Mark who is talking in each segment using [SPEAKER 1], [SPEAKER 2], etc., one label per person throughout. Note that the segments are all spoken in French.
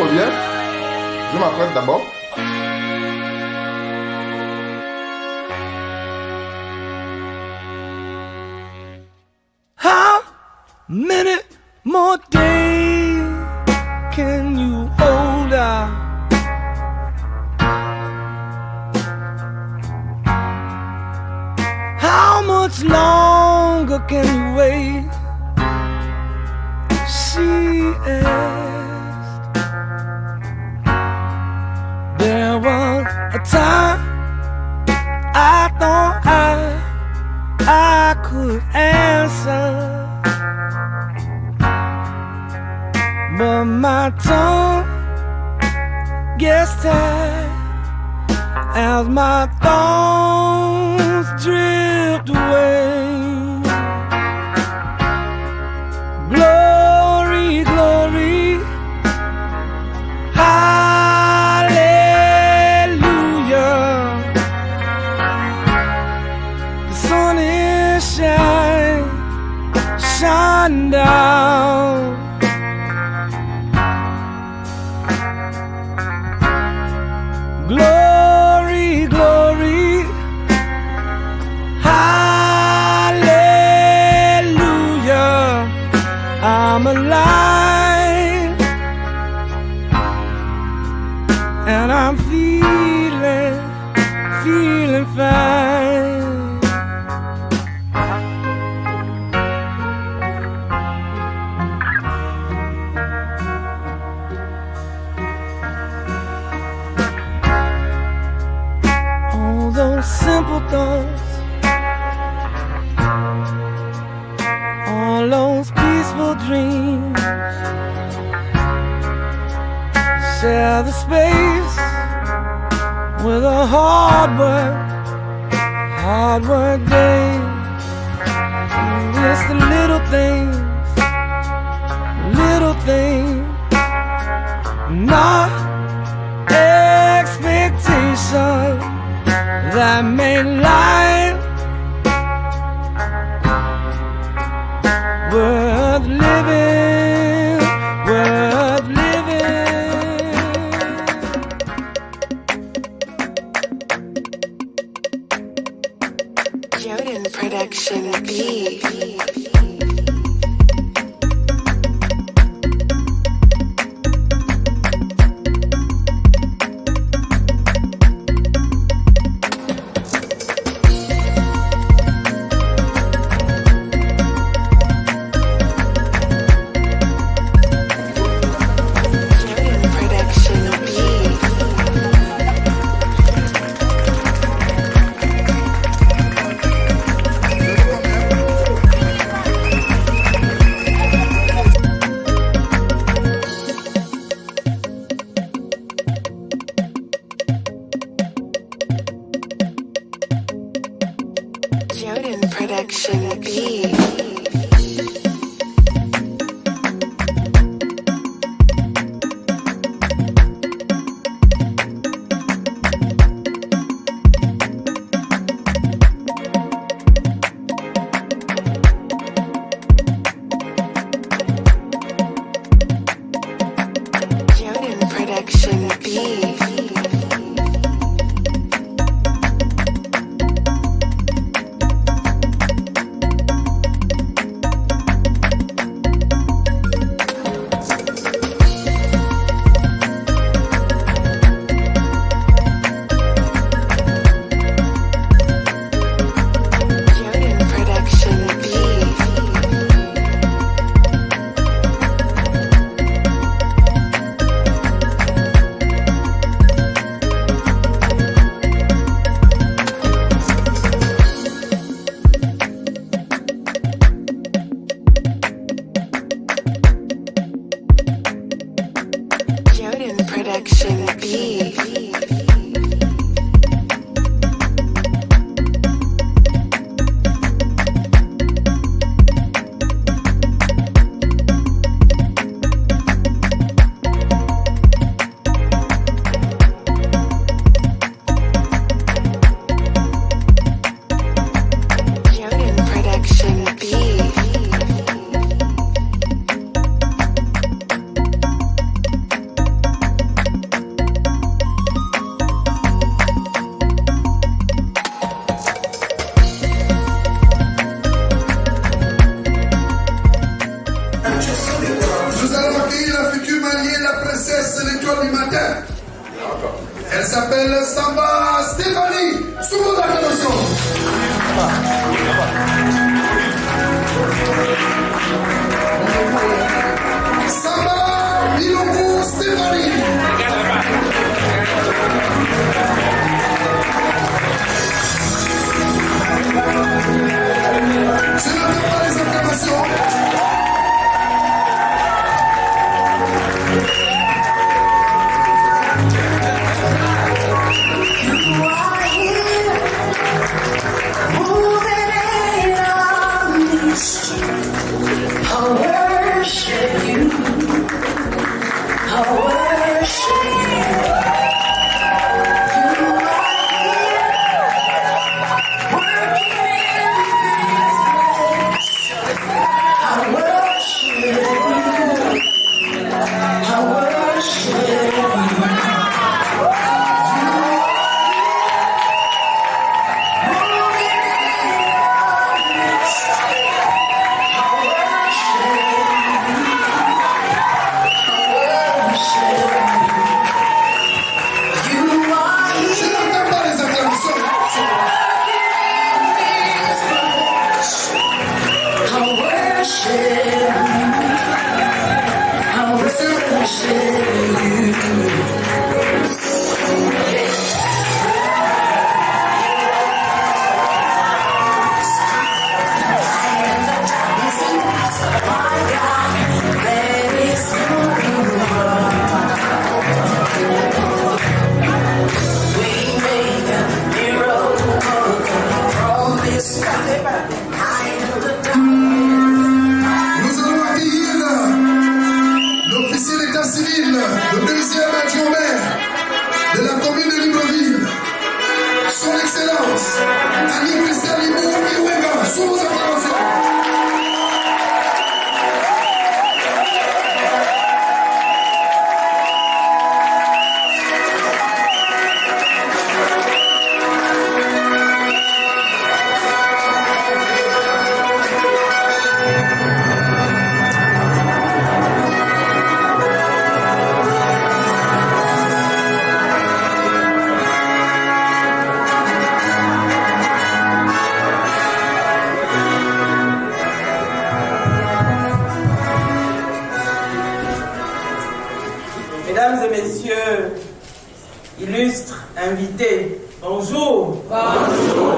[SPEAKER 1] revient, je m'apprête d'abord.
[SPEAKER 2] How many more days can you hold out? How much longer can you wait? She asked. There was a time I thought I could answer, but my tongue gets tired as my thoughts drift away. Glory, glory, hallelujah. The sun is shine down. Glory, glory, hallelujah. I'm alive and I'm feeling fine. All those simple thoughts, all those peaceful dreams, share the space with a hard work day. It's the little things, not expectation that make life worth living, worth living.
[SPEAKER 3] Jordan Production Beat. Jordan Production Beat. Jordan Production Beat. Jordan Production Beat. Jordan Production Beat. Jordan Production Beat.
[SPEAKER 4] du matin. Elle s'appelle Samba Stéphanie. Sous vos acclamations. Samba Milongo Stéphanie. Je n'entends pas les acclamations.
[SPEAKER 5] Mesdames et messieurs, illustres invités, bonjour. Bonjour.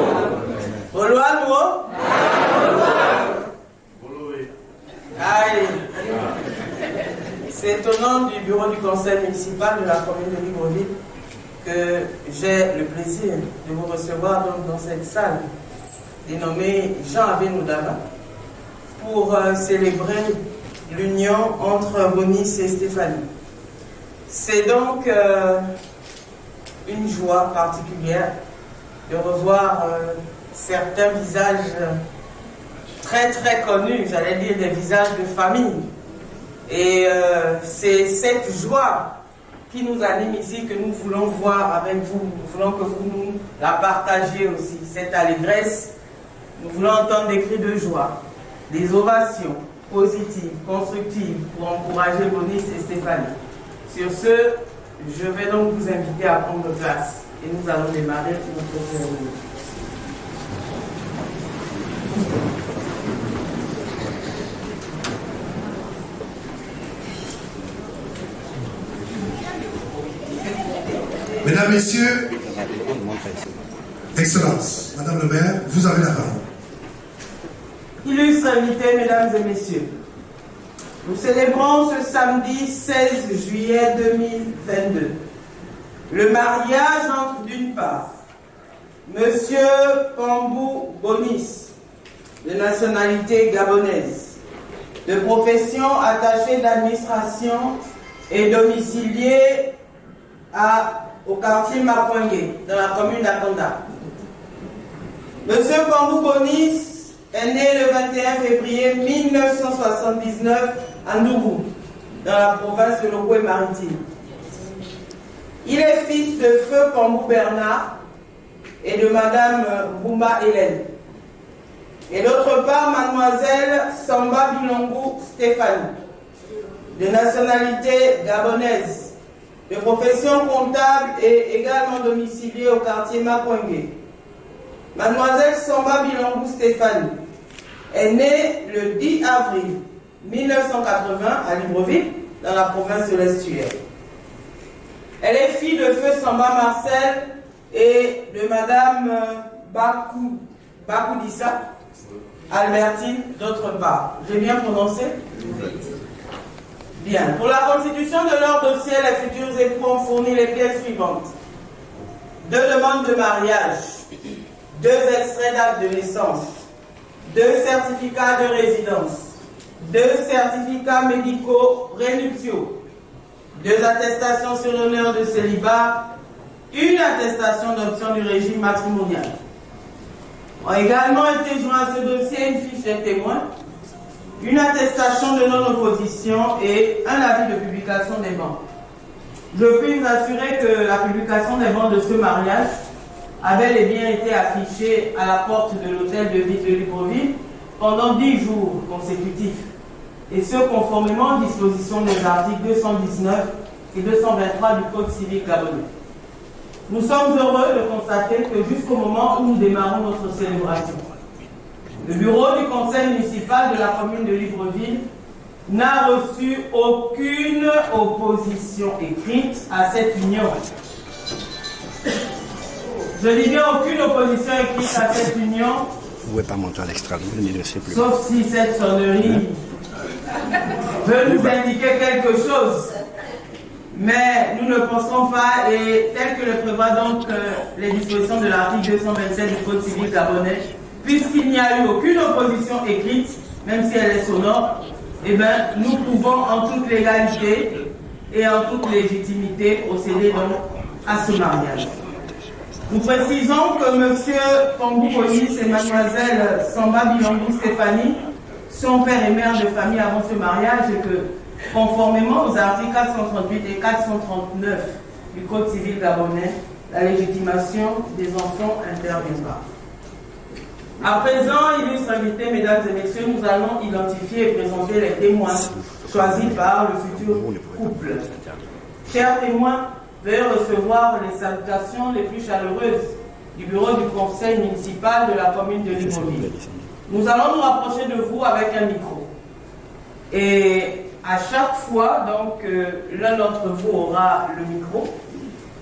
[SPEAKER 5] Bonjour. Aïe. C'est au nom du bureau du conseil municipal de la commune de Libreville que j'ai le plaisir de vous recevoir donc dans cette salle dénommée Jean Avenoudava pour célébrer l'union entre Bonis et Stéphanie. C'est donc une joie particulière de revoir certains visages très très connus, j'allais dire des visages de famille. Et c'est cette joie qui nous anime ici que nous voulons voir avec vous. Nous voulons que vous nous la partagiez aussi, cette allégresse. Nous voulons entendre des cris de joie, des ovations positives, constructives pour encourager Bonis et Stéphanie. Sur ce, je vais donc vous inviter à prendre place et nous allons démarrer notre cérémonie.
[SPEAKER 4] Mesdames, Messieurs, Excellence, Madame le maire, vous avez la parole.
[SPEAKER 5] Illustres invités, Mesdames et Messieurs, nous célébrons ce samedi 16 juillet 2022 le mariage entre, d'une part, Monsieur Pambou Bonis, de nationalité gabonaise, de profession attaché d'administration et domicilié au quartier Makwenge, dans la commune d'Akanda. Monsieur Pambou Bonis est né le 21 février 1979 à Ndougou, dans la province de l'Ogooué-Maritime. Il est fils de Feu Pambou Bernard et de Madame Boumba Hélène. Et d'autre part, Mademoiselle Samba Bilongo Stéphanie, de nationalité gabonaise, de profession comptable et également domiciliée au quartier Makwenge. Mademoiselle Samba Bilangou Stéphanie est née le 10 avril 1980 à Libreville, dans la province de l'Estuaire. Elle est fille de feu Samba Marcel et de Madame Bakoudissa Albertine d'autre part. J'ai bien prononcé? Bien. Pour la constitution de leur dossier, les futurs époux ont fourni les pièces suivantes. 2 demandes de mariage, 2 extraits d'acte de naissance, 2 certificats de résidence, 2 certificats médicaux prénuptiaux, 2 attestations sur l'honneur de célibat, 1 attestation d'option du régime matrimonial. Ont également été joints à ce dossier une fiche des témoins, une attestation de non-opposition et un avis de publication des bancs. Je puis vous assurer que la publication des bancs de ce mariage a bel et bien été affichée à la porte de l'hôtel de ville de Libreville pendant 10 jours consécutifs, et ce conformément aux dispositions des articles 219 et 223 du Code civil gabonais. Nous sommes heureux de constater que jusqu'au moment où nous démarrons notre célébration, le bureau du conseil municipal de la commune de Libreville n'a reçu aucune opposition écrite à cette union. Je dis bien aucune opposition écrite à cette union.
[SPEAKER 6] Vous ne pouvez pas monter à l'extra, vous ne laissez plus.
[SPEAKER 5] Sauf si cette sonnerie veut nous indiquer quelque chose. Mais nous ne pensons pas, et tel que le prévoit donc les dispositions de l'article 227 du Code civil gabonais, puisqu'il n'y a eu aucune opposition écrite, même si elle est sonore, eh bien, nous pouvons en toute légalité et en toute légitimité procéder donc à ce mariage. Nous précisons que M. Pambou Bonis et Mlle Samba Bilangou Stéphanie sont père et mère de famille avant ce mariage et que, conformément aux articles 438 et 439 du Code civil gabonais, la légitimation des enfants interviendra. À présent, illustres invités, mesdames et messieurs, nous allons identifier et présenter les témoins choisis par le futur couple. Chers témoins, veuillez recevoir les salutations les plus chaleureuses du bureau du conseil municipal de la commune de Libreville. Nous allons nous rapprocher de vous avec un micro. Et à chaque fois, donc, l'un d'entre vous aura le micro.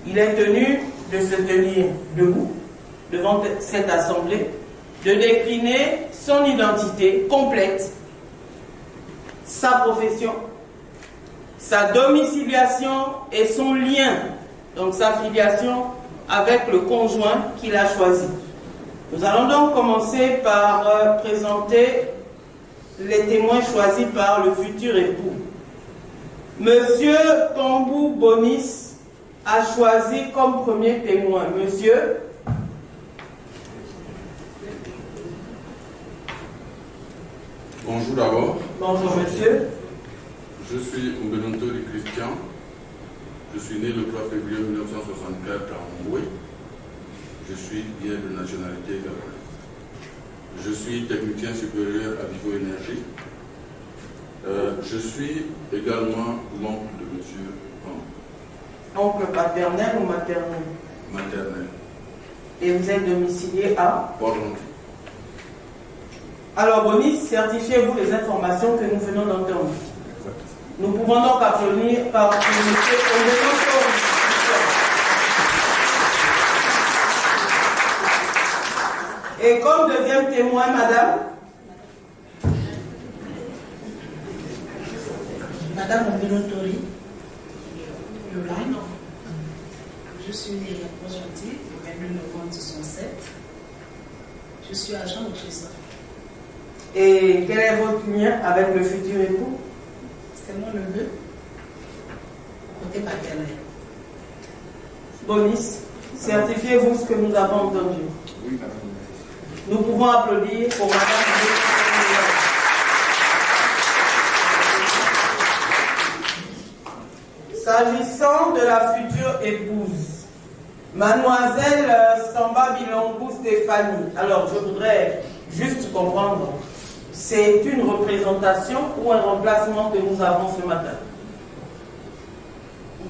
[SPEAKER 5] Il est tenu de se tenir debout devant cette assemblée, de décliner son identité complète, sa profession, sa domiciliation et son lien, donc sa filiation avec le conjoint qu'il a choisi. Nous allons donc commencer par présenter les témoins choisis par le futur époux. Monsieur Pambou Bonis a choisi comme premier témoin Monsieur
[SPEAKER 7] Bonjour d'abord.
[SPEAKER 5] Bonjour monsieur.
[SPEAKER 7] Je suis Mbelontori Christian. Je suis né le 3 février 1964 à Mboué. Je suis bien de nationalité gabonaise. Je suis technicien supérieur à Vivo Énergie. Je suis également l'oncle de monsieur Pambou.
[SPEAKER 5] Oncle paternel ou maternel?
[SPEAKER 7] Maternel.
[SPEAKER 5] Et vous êtes domicilié à
[SPEAKER 7] Port-Gentil.
[SPEAKER 5] Alors Bonis, certifiez-vous les informations que nous venons d'entendre. Nous pouvons donc applaudir par M. Et comme deuxième témoin, madame.
[SPEAKER 8] Madame Mbelontori Yolande, je suis née à Port-Gentil le 22 novembre 1967. Je suis agent au Trésor.
[SPEAKER 5] Et quel est votre lien avec le futur époux?
[SPEAKER 8] C'est mon neveu, côté paternel.
[SPEAKER 5] Bonis, certifiez-vous ce que nous avons entendu.
[SPEAKER 1] Oui, madame.
[SPEAKER 5] Nous pouvons applaudir pour madame. S'agissant de la future épouse, mademoiselle Samba Bilangou Stéphanie, alors je voudrais juste comprendre, c'est une représentation ou un remplacement que nous avons ce matin?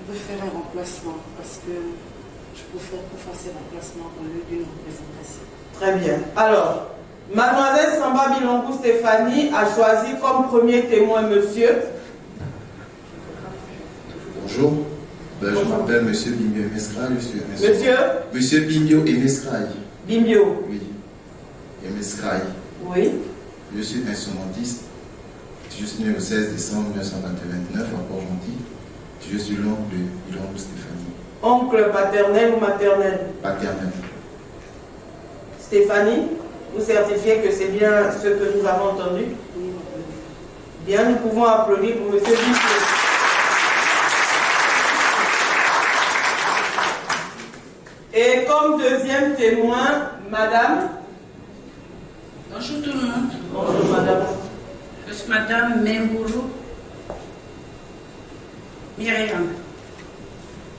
[SPEAKER 8] pouvez faire un remplacement parce que je préfère qu'on fasse un remplacement au lieu d'une représentation.
[SPEAKER 5] Très bien. Alors, Mademoiselle Samba Bilongou Stéphanie a choisi comme premier témoin monsieur.
[SPEAKER 9] Bonjour. Je m'appelle Monsieur Bimbio Emeskraï.
[SPEAKER 5] Monsieur
[SPEAKER 9] Bimbio Emeskraï.
[SPEAKER 5] Bimbio.
[SPEAKER 9] Oui. Emeskraï.
[SPEAKER 5] Oui.
[SPEAKER 9] Je suis instrumentiste. Je suis né le 16 décembre 1929 à Port-Gentil. Je suis l'oncle de Bilongou Stéphanie.
[SPEAKER 5] Oncle paternel ou maternel?
[SPEAKER 9] Paternel.
[SPEAKER 5] Stéphanie, vous certifiez que c'est bien ce que nous avons entendu? Bien, nous pouvons applaudir pour monsieur Bimbio. Et comme deuxième témoin, madame.
[SPEAKER 10] Bonjour tout le monde.
[SPEAKER 5] Bonjour madame.
[SPEAKER 10] Je suis madame Membourou Myriam,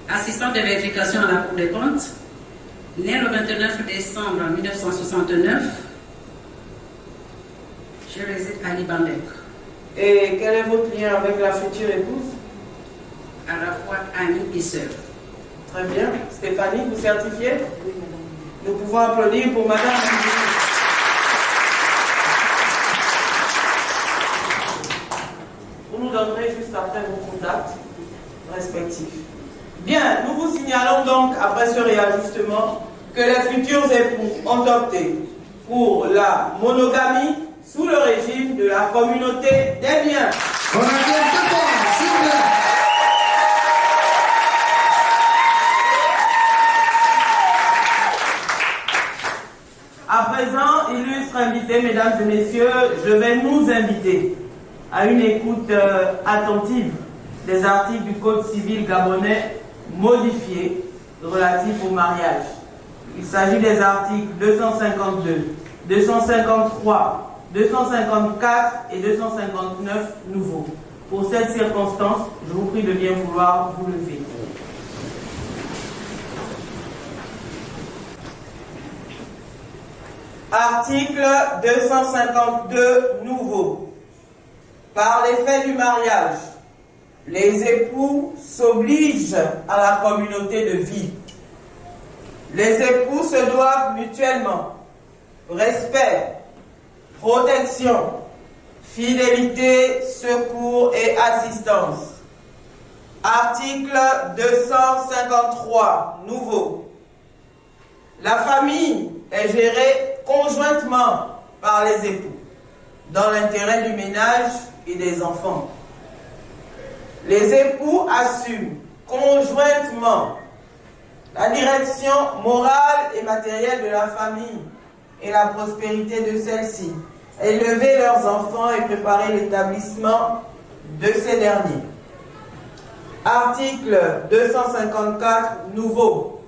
[SPEAKER 10] assistante de vérification à la Cour des comptes, née le 29 décembre 1969. Je réside à Libandek.
[SPEAKER 5] Et quel est votre lien avec la future épouse?
[SPEAKER 10] À la fois amie et sœur.
[SPEAKER 5] Très bien. Stéphanie, vous certifiez?
[SPEAKER 8] Oui, madame.
[SPEAKER 5] Nous pouvons applaudir pour madame. Vous nous donnerez juste après vos contacts respectifs. Bien, nous vous signalons donc, après ce réajustement, que les futurs époux ont opté pour la monogamie sous le régime de la communauté des biens.
[SPEAKER 4] On a bien tout temps, s'il vous plaît.
[SPEAKER 5] À présent, illustres invités, mesdames et messieurs, je vais nous inviter à une écoute attentive des articles du Code civil gabonais modifiés relatifs au mariage. Il s'agit des articles 252, 253, 254 et 259 nouveaux. Pour cette circonstance, je vous prie de bien vouloir vous lever. Article 252 nouveau. Par l'effet du mariage, les époux s'obligent à la communauté de vie. Les époux se doivent mutuellement respect, protection, fidélité, secours et assistance. Article 253 nouveau. La famille est gérée conjointement par les époux, dans l'intérêt du ménage et des enfants. Les époux assument conjointement la direction morale et matérielle de la famille et la prospérité de celle-ci, élever leurs enfants et préparer l'établissement de ces derniers. Article 254 nouveau.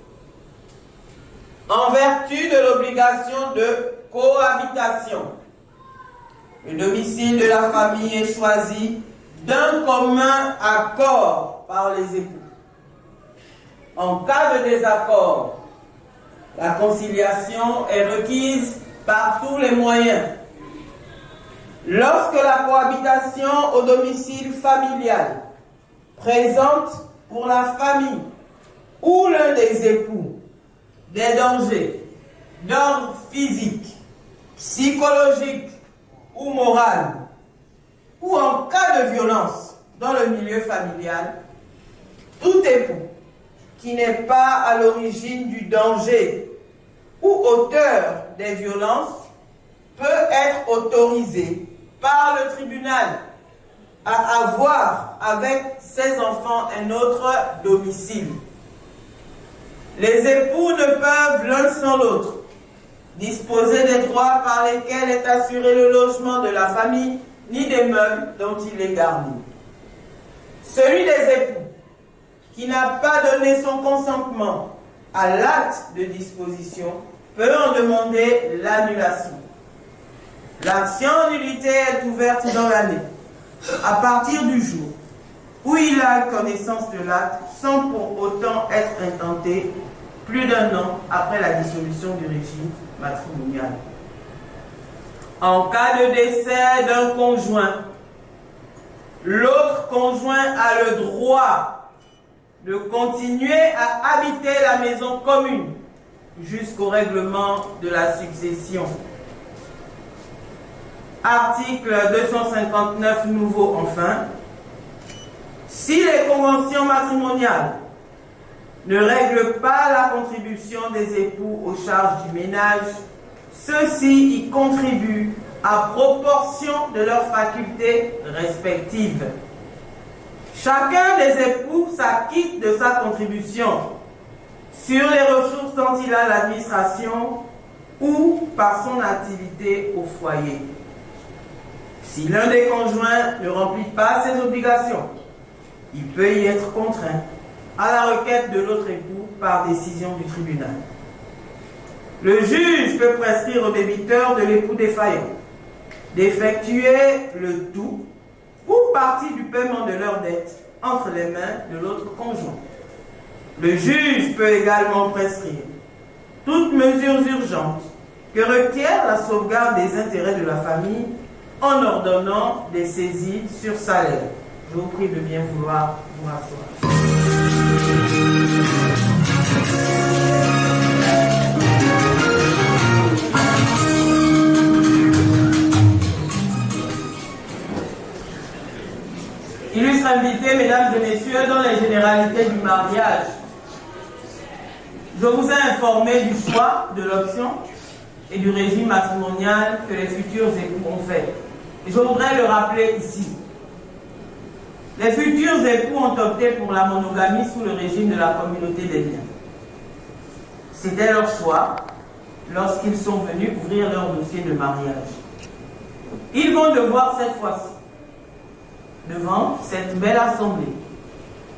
[SPEAKER 5] En vertu de l'obligation de cohabitation, le domicile de la famille est choisi d'un commun accord par les époux. En cas de désaccord, la conciliation est requise par tous les moyens. Lorsque la cohabitation au domicile familial présente pour la famille ou l'un des époux des dangers d'ordre physique, psychologique ou moral, ou en cas de violence dans le milieu familial, tout époux qui n'est pas à l'origine du danger ou auteur des violences peut être autorisé par le tribunal à avoir avec ses enfants un autre domicile. Les époux ne peuvent l'un sans l'autre disposer des droits par lesquels est assuré le logement de la famille, ni des meubles dont il est garni. Celui des époux qui n'a pas donné son consentement à l'acte de disposition peut en demander l'annulation. L'action en nullité est ouverte dans l'année, à partir du jour où il a connaissance de l'acte sans pour autant être intenté plus d'un an après la dissolution du régime matrimonial. En cas de décès d'un conjoint, l'autre conjoint a le droit de continuer à habiter la maison commune jusqu'au règlement de la succession. Article 259 nouveau enfin. Si les conventions matrimoniales ne règlent pas la contribution des époux aux charges du ménage, ceux-ci y contribuent à proportion de leurs facultés respectives. Chacun des époux s'acquitte de sa contribution sur les ressources dont il a l'administration ou par son activité au foyer. Si l'un des conjoints ne remplit pas ses obligations, il peut y être contraint à la requête de l'autre époux par décision du tribunal. Le juge peut prescrire au débiteur de l'époux défaillant d'effectuer le tout ou partie du paiement de leur dette entre les mains de l'autre conjoint. Le juge peut également prescrire toutes mesures urgentes que requiert la sauvegarde des intérêts de la famille en ordonnant des saisies sur salaire. Je vous prie de bien vouloir vous rasseoir. Illustres invités, mesdames et messieurs, dans les généralités du mariage, je vous ai informé du choix de l'option et du régime matrimonial que les futurs époux ont fait. Et je voudrais le rappeler ici. Les futurs époux ont opté pour la monogamie sous le régime de la communauté des biens. C'était leur choix lorsqu'ils sont venus ouvrir leur dossier de mariage. Ils vont devoir cette fois-ci, devant cette belle assemblée,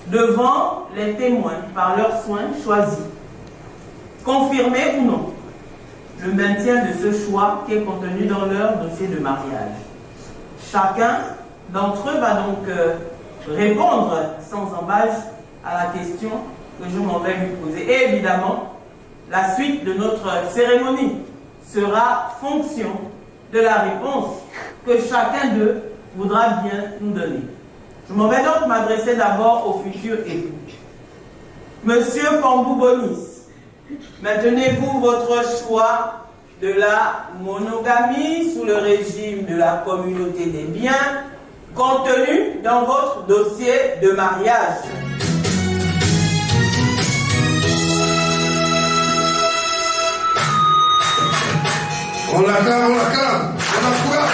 [SPEAKER 5] devant les témoins par leurs soins choisis, confirmer ou non le maintien de ce choix qui est contenu dans leur dossier de mariage. Chacun d'entre eux va donc répondre sans embâche à la question que je m'en vais lui poser. Et évidemment, la suite de notre cérémonie sera fonction de la réponse que chacun d'eux voudra bien nous donner. Je m'en vais donc m'adresser d'abord au futur époux. Monsieur Pambou Bonis, maintenez-vous votre choix de la monogamie sous le régime de la communauté des biens contenu dans votre dossier de mariage?
[SPEAKER 4] On la calme, on encourage.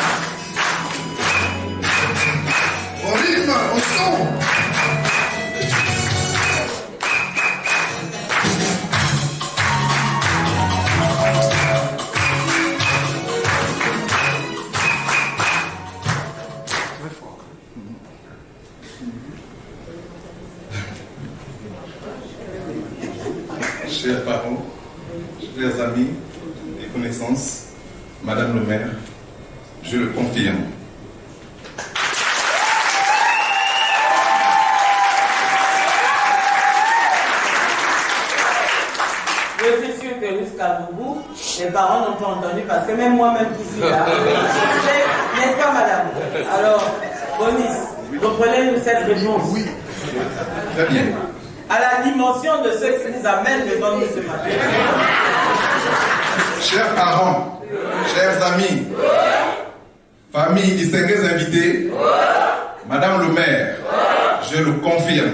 [SPEAKER 4] Au rythme, au son.
[SPEAKER 9] Chers parents, chers amis et connaissances, Madame le maire, je le confirme.
[SPEAKER 5] Je suis sûr que jusqu'à bout, les parents n'ont pas entendu parce que même moi-même qui suis là, n'est-ce pas madame? Alors, Bonis, reprenez-nous cette réponse.
[SPEAKER 9] Oui, très bien.
[SPEAKER 5] À la dimension de ce qui nous amène devant nous ce matin.
[SPEAKER 9] Chers parents, chers amis, famille, distingués invités, Madame le maire, je le confirme.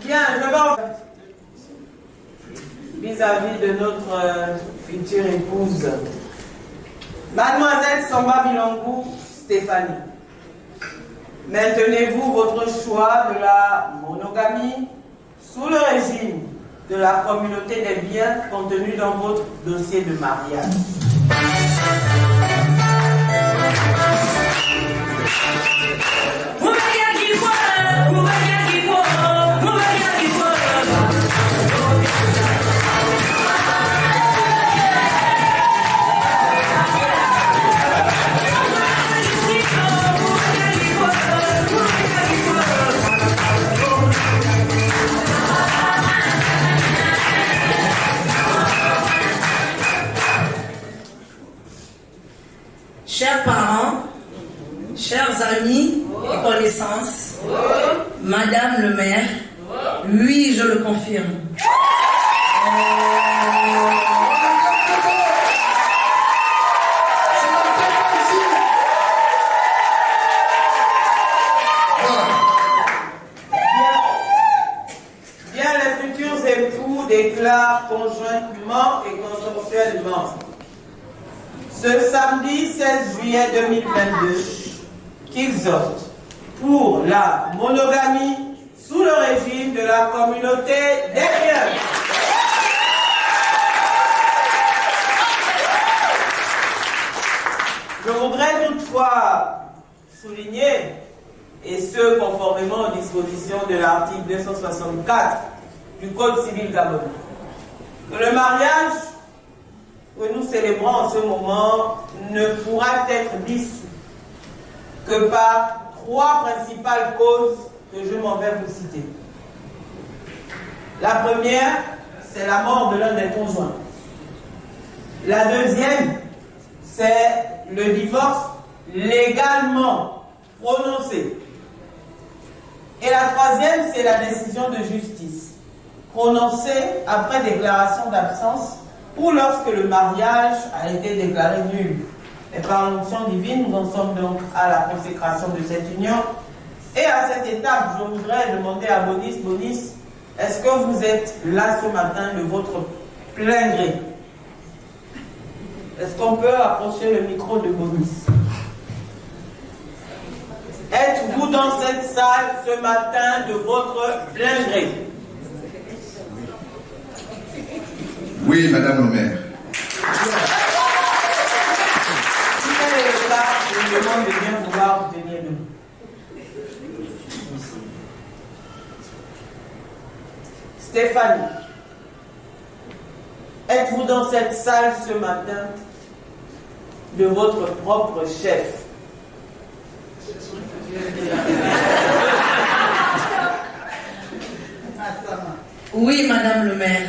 [SPEAKER 5] Bien, je vais vis-à-vis de notre future épouse, Mademoiselle Samba Bilangou Stéphanie. Maintenez-vous votre choix de la monogamie sous le régime de la communauté des biens contenu dans votre dossier de mariage?
[SPEAKER 8] Chers amis et connaissances, Madame le maire, oui, je le confirme.
[SPEAKER 5] Bien, les futurs époux déclarent conjointement et consensuellement ce samedi 16 juillet 2022 qu'ils optent pour la monogamie sous le régime de la communauté des biens. Je voudrais toutefois souligner, et ce conformément aux dispositions de l'article 264 du Code civil gabonais, que le mariage que nous célébrons en ce moment ne pourra être dissous que par 3 principales causes que je m'en vais vous citer. La première, c'est la mort de l'un des conjoints. La deuxième, c'est le divorce légalement prononcé. Et la troisième, c'est la décision de justice, prononcée après déclaration d'absence ou lorsque le mariage a été déclaré nul. Et par l'onction divine, nous en sommes donc à la consécration de cette union. Et à cette étape, je voudrais demander à Bonis, est-ce que vous êtes là ce matin de votre plein gré? Est-ce qu'on peut approcher le micro de Bonis? Êtes-vous dans cette salle ce matin de votre plein gré?
[SPEAKER 9] Oui, Madame le maire.
[SPEAKER 5] Si tel est le cas, je vous demande de bien vouloir venir debout. Stéphanie, êtes-vous dans cette salle ce matin de votre propre chef?
[SPEAKER 8] Oui, Madame le maire.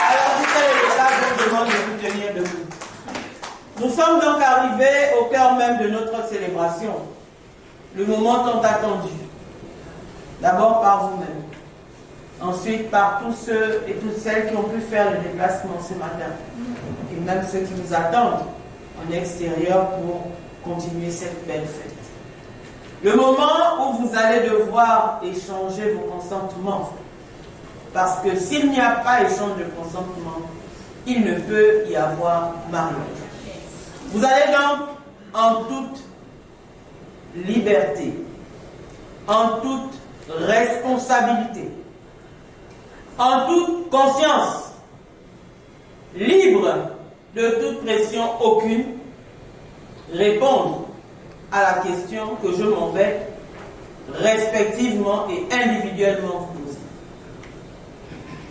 [SPEAKER 5] Alors, si tel est le cas, je vous demande de vous tenir debout. Nous sommes donc arrivés au cœur même de notre célébration, le moment tant attendu. D'abord par vous-même, ensuite par tous ceux et toutes celles qui ont pu faire le déplacement ce matin, et même ceux qui nous attendent en extérieur pour continuer cette belle fête. Le moment où vous allez devoir échanger vos consentements, parce que s'il n'y a pas échange de consentement, il ne peut y avoir mariage. Vous allez donc en toute liberté, en toute responsabilité, en toute conscience, libre de toute pression aucune, répondre à la question que je m'en vais respectivement et individuellement vous poser.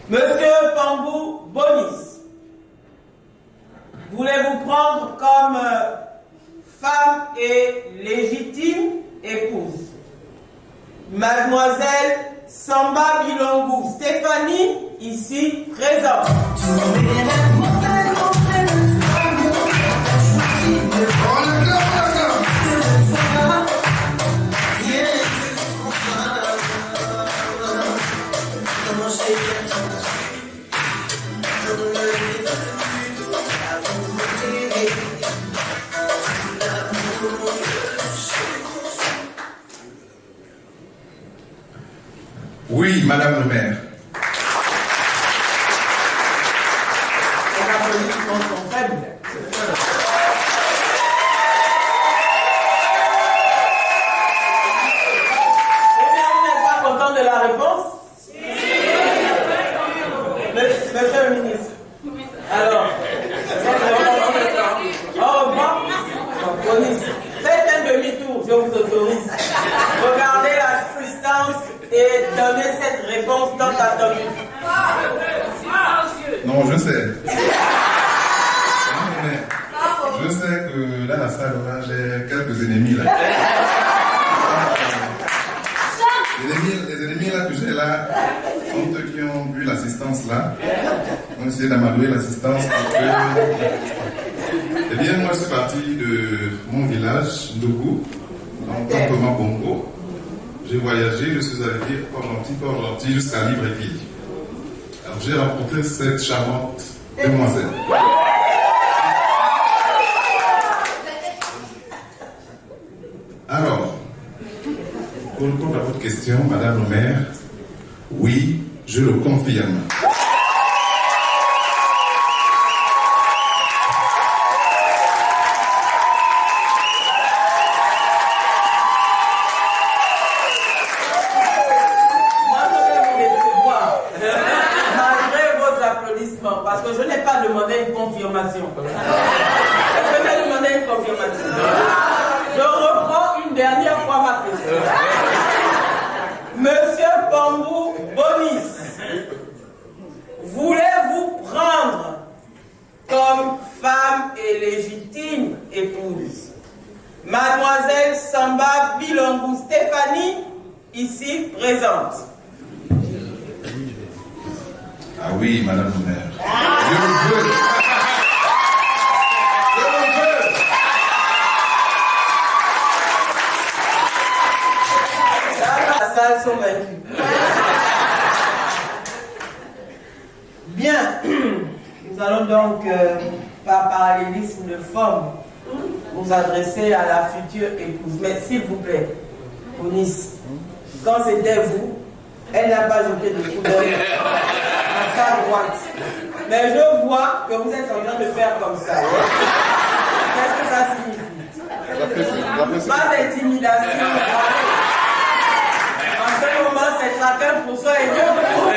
[SPEAKER 5] Monsieur Pambou Bonis, voulez-vous prendre comme femme et légitime épouse Mademoiselle Samba Bilongou Stéphanie, ici présente.
[SPEAKER 9] Oui, Madame le maire.
[SPEAKER 5] On applaudit quand on fait. Vous n'êtes pas content de la réponse? Monsieur le ministre. Alors, au revoir. Faites un demi-tour, je vous autorise. Regardez l'assistance et donnez cette réponse tant attendue.
[SPEAKER 9] Non, je sais. Je sais que dans la salle, là, j'ai quelques ennemis là. Les ennemis là que j'ai là sont ceux qui ont vu l'assistance là. On essaie d'amadouer l'assistance pour que
[SPEAKER 1] bien, moi, je suis parti de mon village, Ndougou, en campement Bongo. J'ai voyagé, je suis allé Port-Gentil, jusqu'à Libreville. Alors, j'ai rencontré cette charmante demoiselle. Alors, pour répondre à votre question, Madame le maire, oui, je le confirme.
[SPEAKER 5] Parce que je n'ai pas demandé une confirmation. Est-ce que j'ai demandé une confirmation? Je reprends une dernière fois ma question. Monsieur Pambou Bonis, voulez-vous prendre comme femme et légitime épouse Mademoiselle Samba Bilongou Stéphanie, ici présente?
[SPEAKER 1] Ah oui, Madame le maire. Je le veux. Je le veux.
[SPEAKER 5] La salle sont vaincus. Bien. Nous allons donc, par parallélisme de forme, nous adresser à la future épouse. Mais s'il vous plaît, Bonis, quand c'était vous, elle n'a pas jeté de coup d'œil à sa droite. Mais je vois que vous êtes en train de faire comme ça. Qu'est-ce que ça signifie? Pas d'intimidation. En ce moment, c'est chacun pour soi et Dieu pour vous.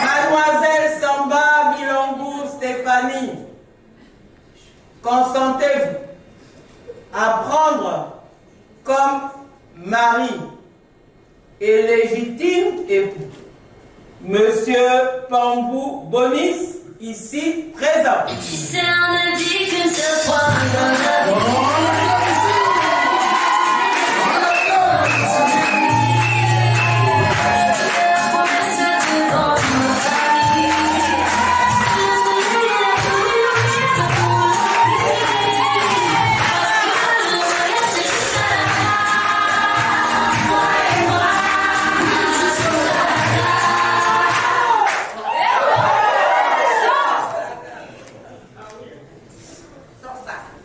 [SPEAKER 5] Mademoiselle Samba Bilongou Stéphanie, consentez-vous à prendre comme mari et légitime époux Monsieur Pambou Bonis, ici présent.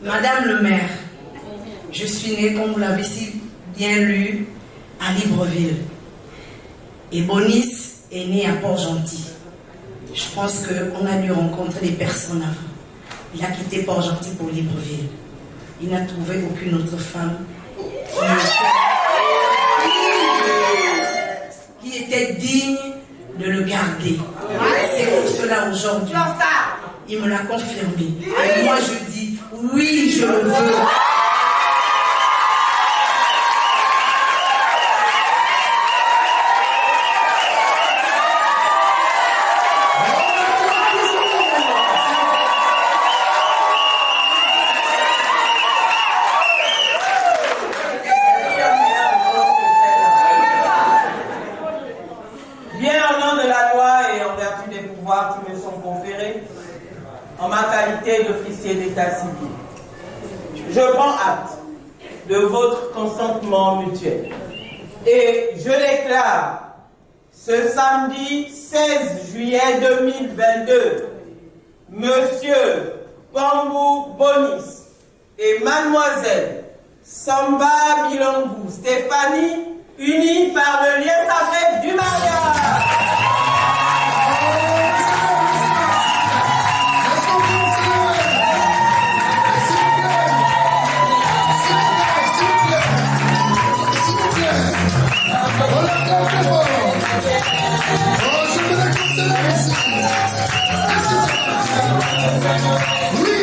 [SPEAKER 11] Madame le maire, je suis née, comme vous l'avez si bien lu, à Libreville. Et Bonis est né à Port-Gentil. Je pense qu'on a dû rencontrer des personnes avant. Il a quitté Port-Gentil pour Libreville. Il n'a trouvé aucune autre femme qui était digne de le garder. C'est pour cela aujourd'hui, il me l'a confirmé. Et moi je dis, oui, je le veux.
[SPEAKER 5] Qui me sont conférés en ma qualité d'officier d'état civil. Je prends acte de votre consentement mutuel et je déclare ce samedi 16 juillet 2022 Monsieur Pambou Bonis et Mademoiselle Samba Bilongou Stéphanie unis par le lien sacré du mariage.
[SPEAKER 12] Oui,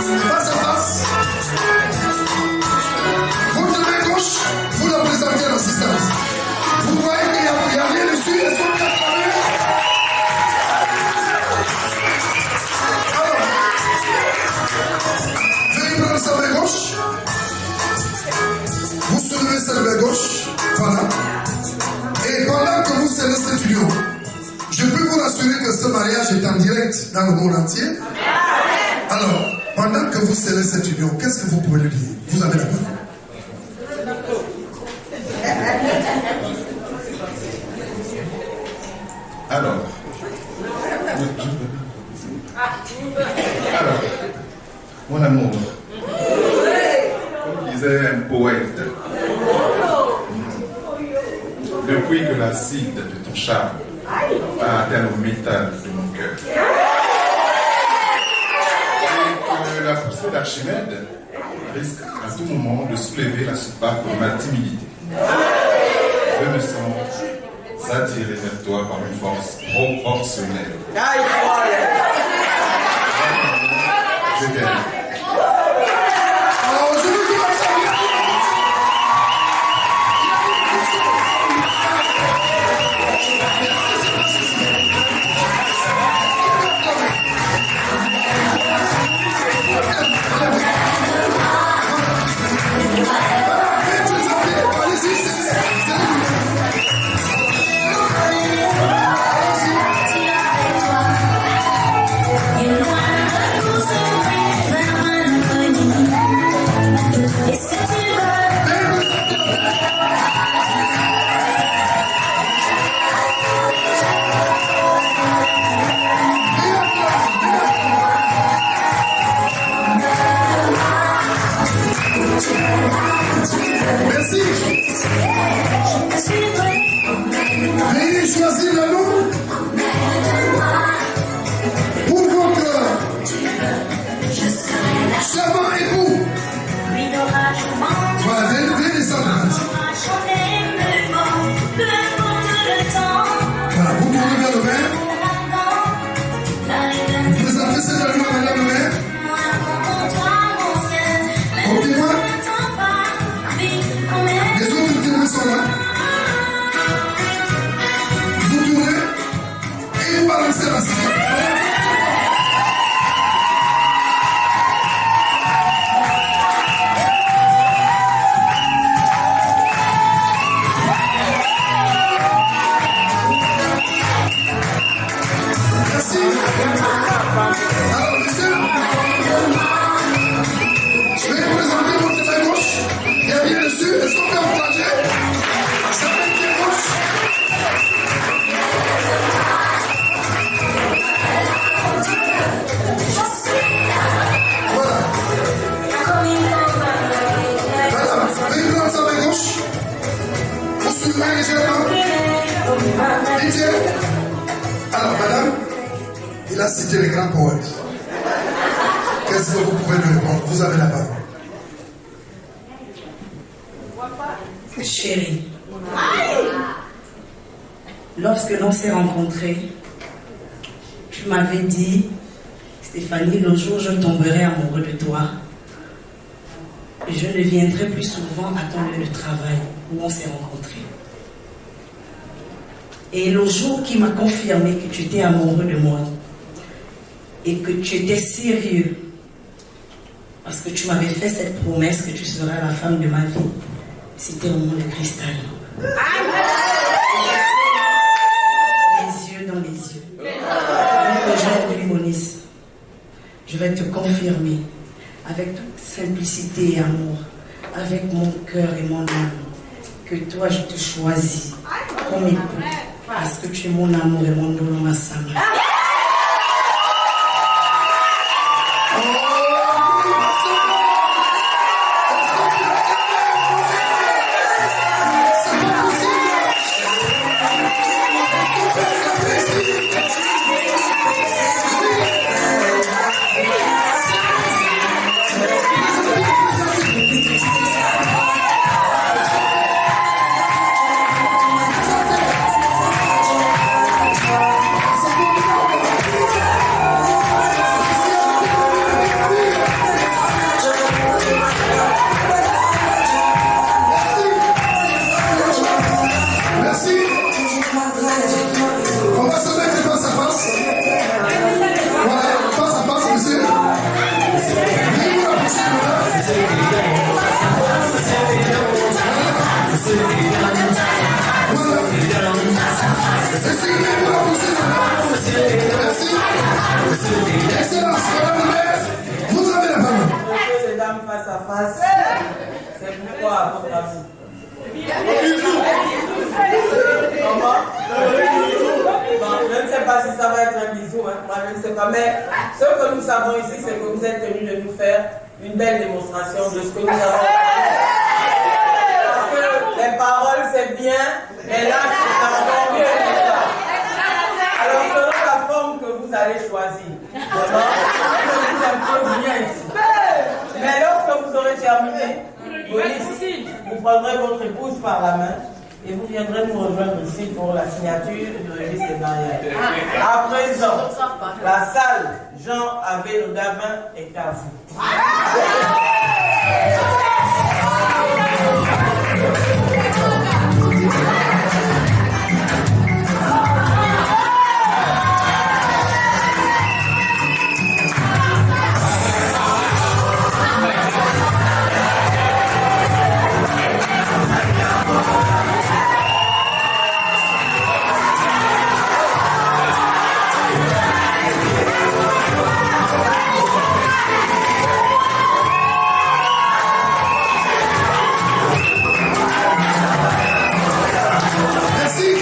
[SPEAKER 4] Face à face. Votre main gauche, vous la présentez à l'assistance. Vous voyez qu'il n'y a rien dessus, elles sont quatre mains. Alors, veuillez prendre sa main gauche. Vous soulevez cette main gauche. Voilà. Et pendant que vous scellez cette union, je peux vous rassurer que ce mariage est en direct dans le monde entier. Alors, pendant que vous scellez cette union, qu'est-ce que vous pouvez lui dire? Vous avez la parole.
[SPEAKER 1] Alors, mon amour, comme disait un poète, depuis que l'acide de ton charme a atteint le métal de mon cœur, et que la poussée d'Archimède risque à tout moment de soulever la soupape de ma timidité, je me sens attiré vers toi par une force proportionnelle. Je t'aime.
[SPEAKER 4] Merci. Veuillez choisir le nom pour votre savant époux. Voilà, veuillez descendre. Voilà, vous tournez vers le verre. Vous présentez cette allume à madame le maire. Comptez-moi. Les autres témoins sont là. Vous tournez et vous balancez la scène. Merci. Alors, monsieur, je vais vous présenter votre main gauche. Il y a bien dessus. Est-ce qu'on peut encourager sa main gauche? Voilà. Madame, veuillez prendre sa main gauche. Vous suivez légèrement. Didier. Alors, madame, il a cité les grands poètes. Qu'est-ce que vous pouvez lui répondre? Vous avez la parole.
[SPEAKER 11] Chérie, lorsque l'on s'est rencontrés, tu m'avais dit, Stéphanie, le jour où je tomberai amoureux de toi, je ne viendrai plus souvent à ton lieu de travail où on s'est rencontrés. Et le jour qui m'a confirmé que tu étais amoureux de moi et que tu étais sérieux, parce que tu m'avais fait cette promesse que tu seras la femme de ma vie, c'était au moment de cristal. Les yeux dans les yeux. Donc aujourd'hui, Moniz, je vais te confirmer avec toute simplicité et amour, avec mon cœur et mon âme, que toi je te choisis comme époux, parce que tu es mon amour et mon nom ensemble.
[SPEAKER 4] Ça
[SPEAKER 5] C'est pourquoi, à votre avis? Comment? Bon, je ne sais pas si ça va être un bisou, hein. Moi je ne sais pas, mais ce que nous savons ici, c'est que vous êtes tenus de nous faire une belle démonstration de ce que nous avons. Parce que les paroles c'est bien, mais là c'est encore mieux. Alors selon la forme que vous allez choisir, d'accord, je vous impose bien ici. Mais lorsque vous aurez terminé, vous prendrez votre épouse par la main et vous viendrez nous rejoindre ici pour la signature de remise des barrières. À présent, la salle Jean-Avé Nodavin est à vous.
[SPEAKER 4] Merci.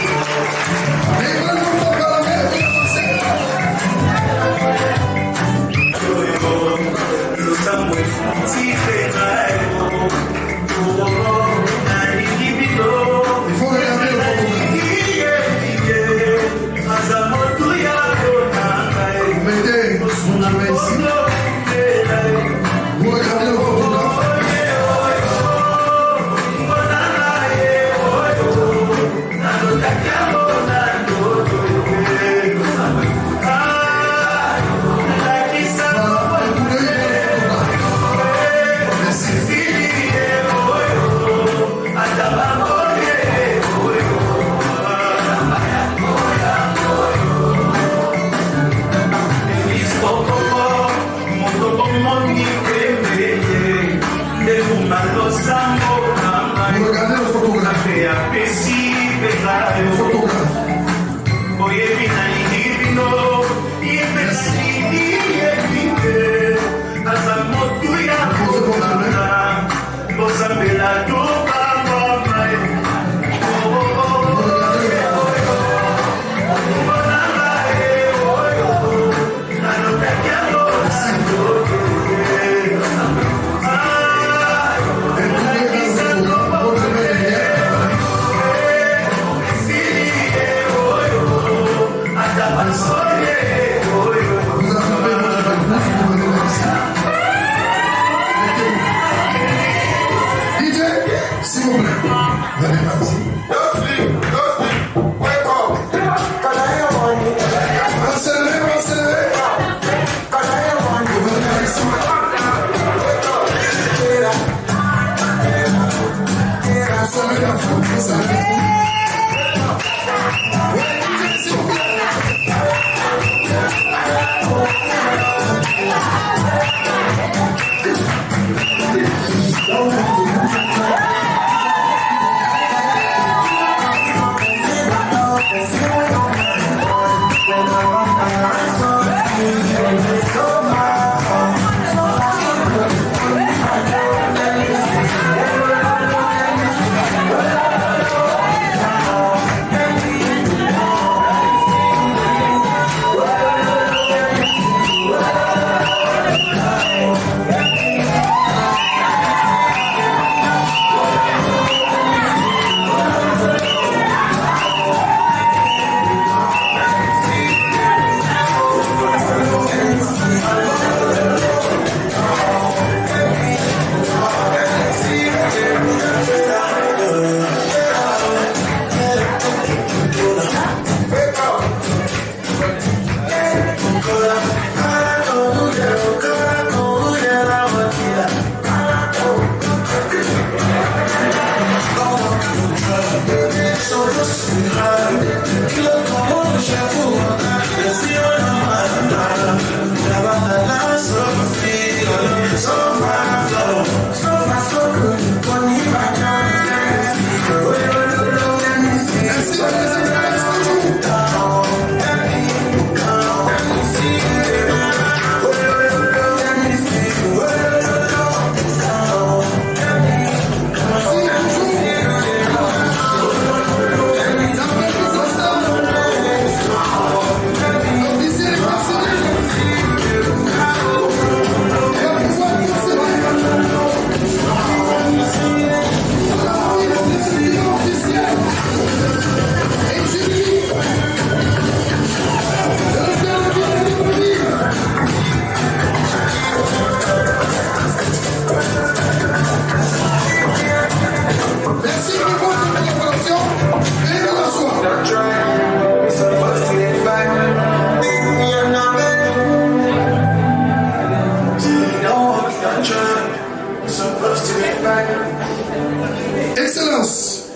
[SPEAKER 4] Excellence,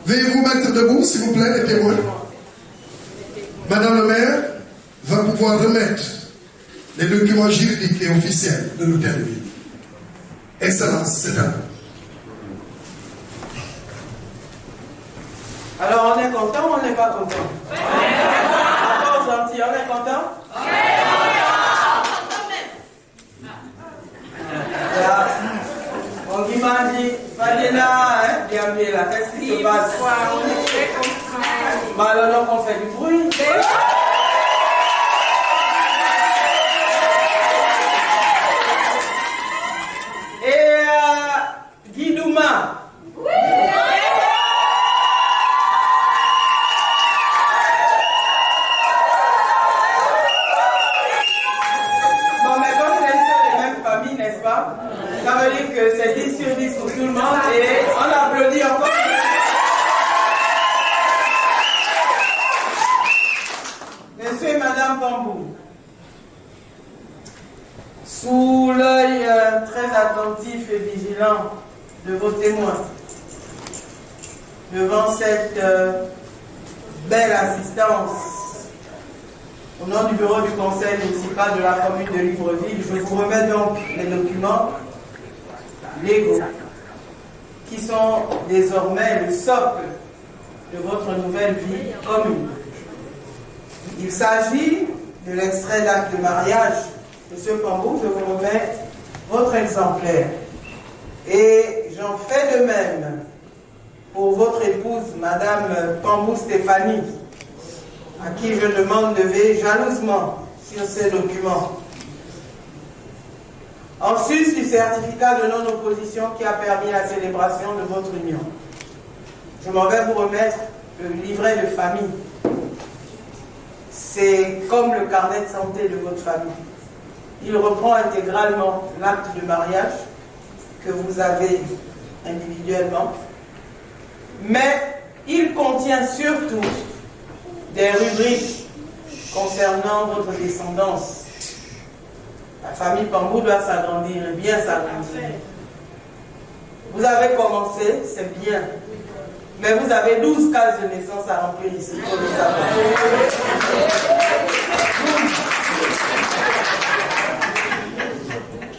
[SPEAKER 4] veuillez vous mettre debout, s'il vous plaît, les témoins. Madame le maire va pouvoir remettre les documents juridiques et officiels de l'hôtel de ville. Excellence, c'est à vous.
[SPEAKER 5] Alors, on est content ou on n'est pas content? Encore gentil, on est content? On dit, Madina, bienvenue là, qu'est-ce qui se passe? On est très contents. Bah alors, on fait du bruit. Et Guidouma. Bon, mais comme c'est sur les mêmes familles, n'est-ce pas? Ça veut dire que c'est 10 sur 10 pour tout le monde et on applaudit encore. Monsieur et Madame Pambou, sous l'œil très attentif et vigilant de vos témoins, devant cette belle assistance, au nom du bureau du conseil municipal de la commune de Libreville, je vous remets donc les documents légaux qui sont désormais le socle de votre nouvelle vie commune. Il s'agit de l'extrait d'acte de mariage. Monsieur Pambou, je vous remets votre exemplaire. Et j'en fais de même pour votre épouse, Madame Pambou Stéphanie, à qui je demande de veiller jalousement sur ces documents. En sus du certificat de non-opposition qui a permis la célébration de votre union, je m'en vais vous remettre le livret de famille. C'est comme le carnet de santé de votre famille. Il reprend intégralement l'acte de mariage que vous avez individuellement, mais il contient surtout des rubriques concernant votre descendance. La famille Pambou doit s'agrandir, et bien s'agrandir. Vous avez commencé, c'est bien, mais vous avez 12 cases de naissance à remplir ici, il faut le savoir. 12.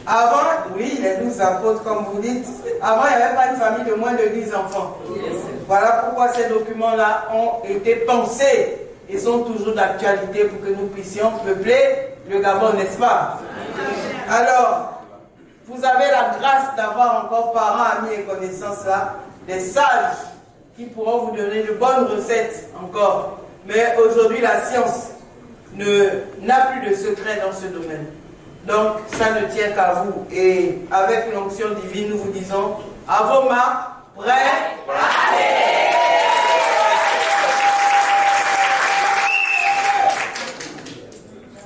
[SPEAKER 5] Avant, oui, les 12 apôtres, comme vous dites, avant, il n'y avait pas une famille de moins de 10 enfants. Voilà pourquoi ces documents-là ont été pensés et sont toujours d'actualité pour que nous puissions peupler le Gabon, n'est-ce pas? Alors, vous avez la grâce d'avoir encore parents, amis et connaissances là, des sages qui pourront vous donner de bonnes recettes encore. Mais aujourd'hui, la science n'a plus de secret dans ce domaine. Donc, ça ne tient qu'à vous. Et avec l'onction divine, nous vous disons, à vos marques, prêts,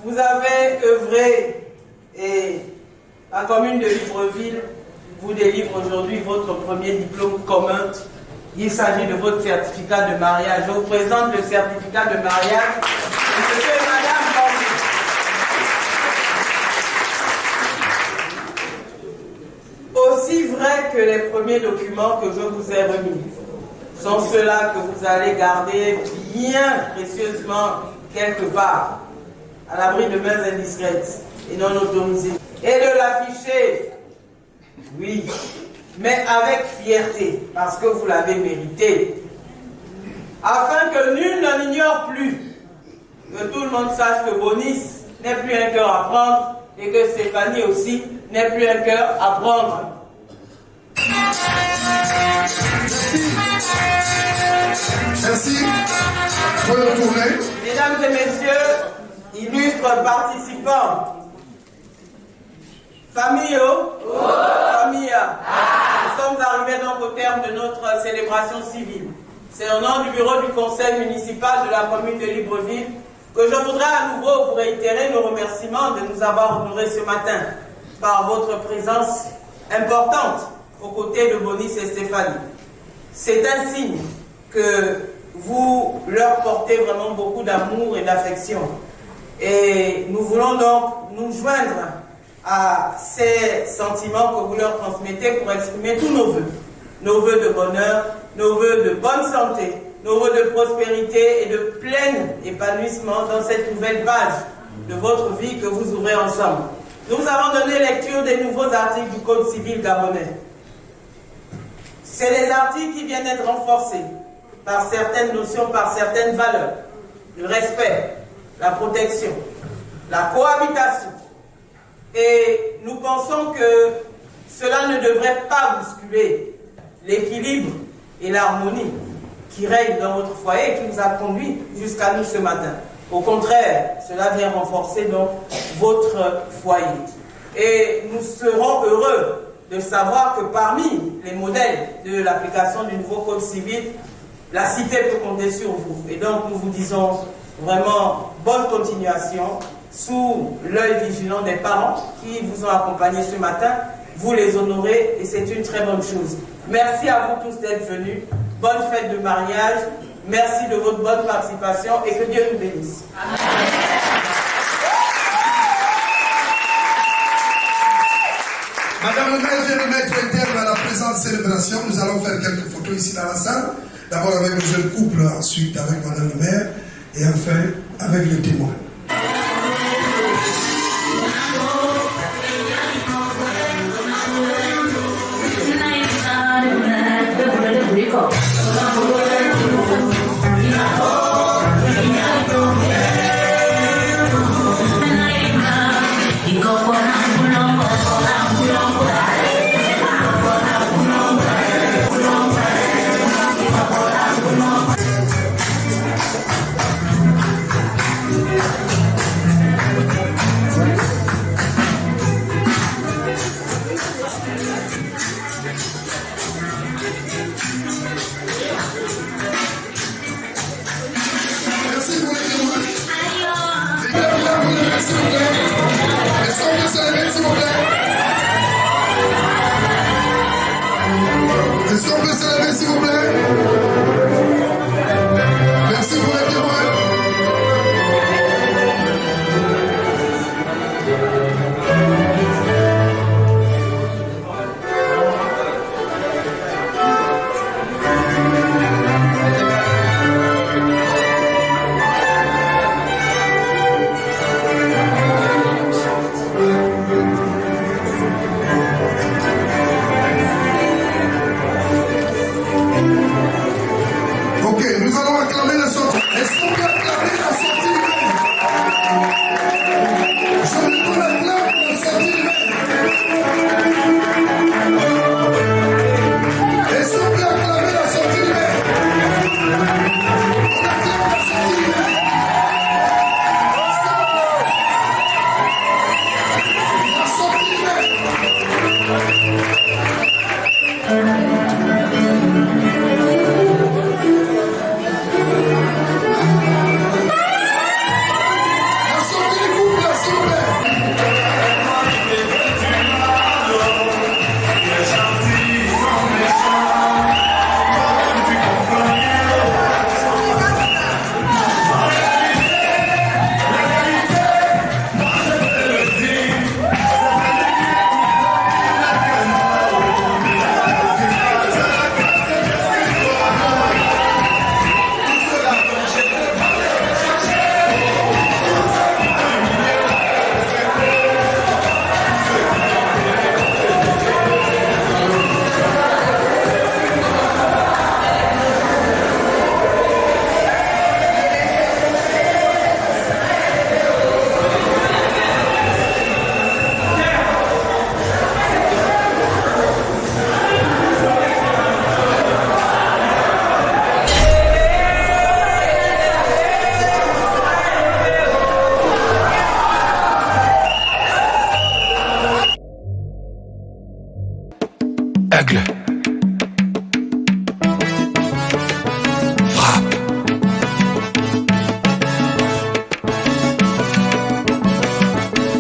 [SPEAKER 5] vous avez œuvré et la commune de Libreville vous délivre aujourd'hui votre premier diplôme commun. Il s'agit de votre certificat de mariage. Je vous présente le certificat de mariage de monsieur et madame Pambou. Aussi vrai que les premiers documents que je vous ai remis sont ceux-là que vous allez garder bien précieusement quelque part, à l'abri de mains indiscrètes et non autorisées. Et de l'afficher, oui, mais avec fierté, parce que vous l'avez mérité, afin que nul n'en ignore plus, que tout le monde sache que Bonis n'est plus un cœur à prendre et que Stéphanie aussi n'est plus un cœur à prendre.
[SPEAKER 4] Merci. Vous pouvez retourner.
[SPEAKER 5] Mesdames et messieurs, illustres participants, famille, famille, nous sommes arrivés donc au terme de notre célébration civile. C'est au nom du bureau du conseil municipal de la commune de Libreville que je voudrais à nouveau vous réitérer nos remerciements de nous avoir honorés ce matin par votre présence importante aux côtés de Bonis et Stéphanie. C'est un signe que vous leur portez vraiment beaucoup d'amour et d'affection. Et nous voulons donc nous joindre à ces sentiments que vous leur transmettez pour exprimer tous nos vœux. Nos vœux de bonheur, nos vœux de bonne santé, nos vœux de prospérité et de plein épanouissement dans cette nouvelle page de votre vie que vous ouvrez ensemble. Nous avons donné lecture des nouveaux articles du Code civil gabonais. C'est des articles qui viennent être renforcés par certaines notions, par certaines valeurs. Le respect, la protection, la cohabitation. Et nous pensons que cela ne devrait pas bousculer l'équilibre et l'harmonie qui règne dans votre foyer et qui nous a conduits jusqu'à nous ce matin. Au contraire, cela vient renforcer donc votre foyer. Et nous serons heureux de savoir que parmi les modèles de l'application du nouveau Code civil, la cité peut compter sur vous. Et donc nous vous disons vraiment bonne continuation sous l'œil vigilant des parents qui vous ont accompagné ce matin. Vous les honorez et c'est une très bonne chose. Merci à vous tous d'être venus. Bonne fête de mariage. Merci de votre bonne participation et que Dieu nous bénisse. Amen.
[SPEAKER 4] Madame le maire vient de mettre un terme à la présente célébration. Nous allons faire quelques photos ici dans la salle. D'abord avec le jeune couple, ensuite avec Madame le maire et enfin avec les témoins. Est-ce qu'on peut se lever s'il vous plaît? Merci pour les témoins.
[SPEAKER 2] Aigle. Frappe.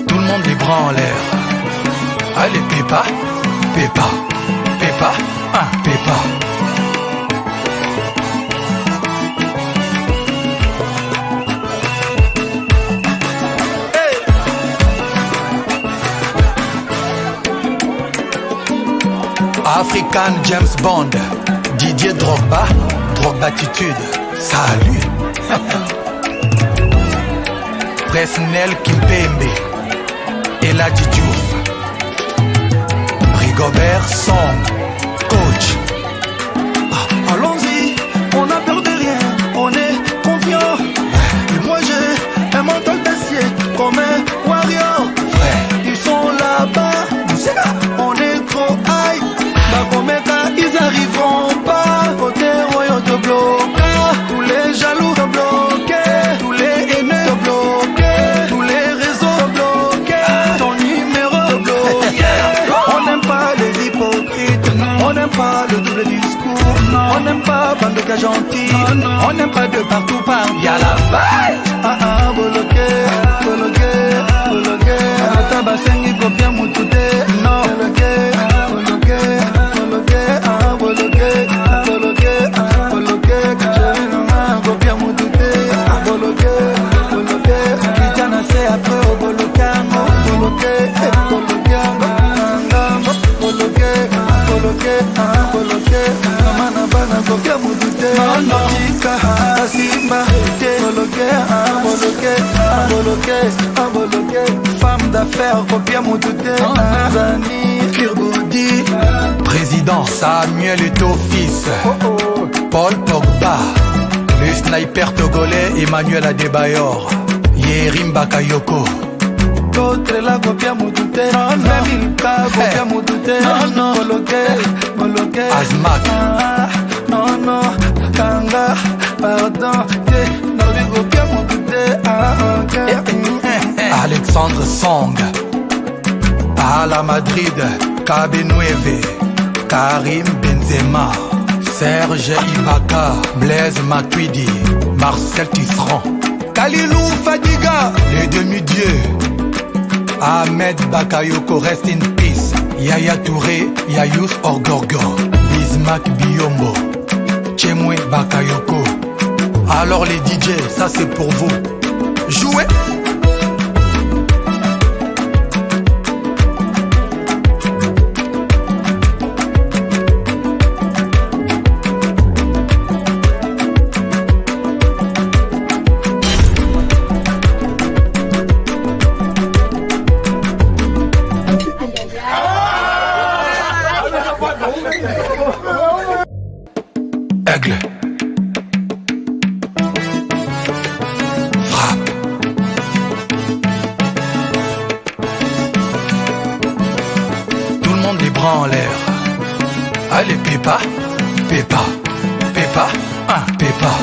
[SPEAKER 2] Tout le monde les bras en l'air. Allez, Pépa, Pépa, Pépa, Pépa. African James Bond, Didier Drogba, Drogbatitude, salut. Presnel Kimpembe, Eladi Diouf, Rigobert Song, coach.
[SPEAKER 12] Allons-y, on n'a peur de rien, on est confiant. Et moi j'ai un mental d'acier comme un warrior. Ils sont là-bas, on est trop high. Bakomeka, ils arriveront pas. Côté royaume te bloque, tous les jaloux te bloquent, tous les haineux te bloquent, tous les réseaux te bloquent, ton numéro te bloque. On n'aime pas les hypocrites, on n'aime pas le double discours, on n'aime pas bande de cas gentils, on n'aime pas de partout par y'a la balle. Bloqué, bloqué, bloqué. Atabasengi kopia mutute, non. Bloqué, bloqué, bloqué, bloqué, bloqué, bloqué. Chérie, kopia mutute, bloqué, bloqué. Kijana se après au bolokango, bloqué, bloqué, bloqué, bloqué, bloqué. Mana bana kopia mutute, tika, simba, bloqué, bloqué, bloqué, bloqué. Femme d'affaires, copia mutute, Zani, Kirgoudi.
[SPEAKER 2] Président Samuel Eto'o fils, Paul Pogba, le sniper togolais Emmanuel Adebayor, Yerim Bakayoko.
[SPEAKER 12] D'autres la copia mutute, Memilka, copia mutute, bloqué, bloqué.
[SPEAKER 2] Azmak,
[SPEAKER 12] non, non, Kanga, pardon, Nabi copia mutute,
[SPEAKER 2] Alexandre Song, Ala Madrid, Kabenueve, Karim Benzema, Serge Ibaka, Blaise Matuidi, Marcel Tisserand, Kalilou Fadiga, les demi-dieux, Ahmed Bakayoko, rest in peace, Yaya Touré, Yayous Orgorgo, Bismack Biombo, Chemwe Bakayoko. Alors les DJ, ça c'est pour vous. Jouez! Aigle. Frappe. Tout le monde les bras en l'air. Allez, Pépa, Pépa, Pépa, Pépa.